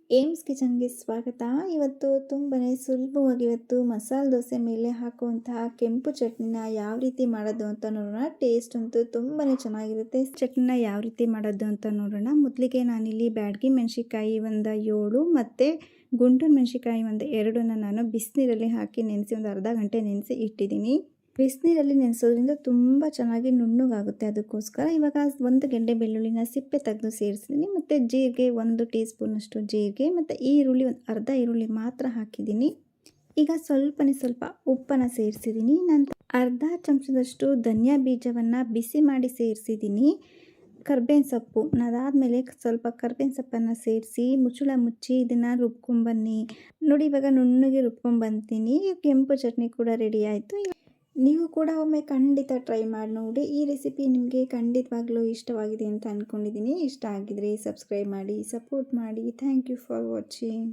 AIIMS ಕಿಚನ್ಗೆ ಸ್ವಾಗತ. ಇವತ್ತು ತುಂಬಾ ಸುಲಭವಾಗಿ ಮಸಾಲೆ ದೋಸೆ ಮೇಲೆ ಹಾಕುವಂತಹ ಕೆಂಪು ಚಟ್ನಿನ ಯಾವ ರೀತಿ ಮಾಡೋದು ಅಂತ ನೋಡೋಣ. ಟೇಸ್ಟ್ ಅಂತೂ ತುಂಬಾ ಚೆನ್ನಾಗಿರುತ್ತೆ. ಚಟ್ನಿನ ಯಾವ ರೀತಿ ಮಾಡೋದು ಅಂತ ನೋಡೋಣ. ಮೊದಲಿಗೆ ನಾನಿಲ್ಲಿ ಬ್ಯಾಡಗಿ ಮೆಣಸಿಕಾಯಿ ಒಂದು 7 ಮತ್ತು ಗುಂಟೂರು ಮೆಣಸಿಕಾಯಿ ಒಂದು 2ನ್ನ ನಾನು ಬಿಸಿನೀರಲ್ಲಿ ಹಾಕಿ ನೆನೆಸಿ ಒಂದು ಅರ್ಧ ಗಂಟೆ ನೆನೆಸಿ ಇಟ್ಟಿದ್ದೀನಿ. ಬಿಸಿನೀರಲ್ಲಿ ನೆನೆಸೋದ್ರಿಂದ ತುಂಬ ಚೆನ್ನಾಗಿ ನುಣ್ಣಗಾಗುತ್ತೆ. ಅದಕ್ಕೋಸ್ಕರ ಇವಾಗ ಒಂದು ಗೆಡ್ಡೆ ಬೆಳ್ಳುಳ್ಳಿನ ಸಿಪ್ಪೆ ತೆಗೆದು ಸೇರಿಸಿದ್ದೀನಿ. ಮತ್ತು ಜೀರಿಗೆ 1 ಟೀ ಸ್ಪೂನಷ್ಟು ಜೀರಿಗೆ ಮತ್ತು ಈರುಳ್ಳಿ ಒಂದು ಅರ್ಧ ಈರುಳ್ಳಿ ಮಾತ್ರ ಹಾಕಿದ್ದೀನಿ. ಈಗ ಸ್ವಲ್ಪ ಉಪ್ಪನ್ನು ಸೇರಿಸಿದ್ದೀನಿ. ನಂತರ ಅರ್ಧ ಚಮಚದಷ್ಟು ಧನಿಯಾ ಬೀಜವನ್ನು ಬಿಸಿ ಮಾಡಿ ಸೇರಿಸಿದ್ದೀನಿ. ಕರ್ಬೇವಿನ ಸೊಪ್ಪು ಅದಾದಮೇಲೆ ಸ್ವಲ್ಪ ಕರ್ಬೇವಿನ ಸೊಪ್ಪನ್ನು ಸೇರಿಸಿ ಮುಚ್ಚಳ ಮುಚ್ಚಿ ಇದನ್ನು ರುಬ್ಕೊಂಬನ್ನಿ. ನೋಡಿ, ಇವಾಗ ನುಣ್ಣಗೆ ರುಬ್ಕೊಂಬಂತೀನಿ. ಕೆಂಪು ಚಟ್ನಿ ಕೂಡ ರೆಡಿ ಆಯಿತು. ನೀವು ಕೂಡ ಒಮ್ಮೆ ಖಂಡಿತ ಟ್ರೈ ಮಾಡಿ ನೋಡಿ. ಈ ರೆಸಿಪಿ ನಿಮಗೆ ಖಂಡಿತವಾಗ್ಲೂ ಇಷ್ಟವಾಗಿದೆ ಅಂತ ಅಂದ್ಕೊಂಡಿದ್ದೀನಿ. ಇಷ್ಟ ಆಗಿದ್ರೆ ಸಬ್ಸ್ಕ್ರೈಬ್ ಮಾಡಿ, ಸಪೋರ್ಟ್ ಮಾಡಿ. Thank you for watching.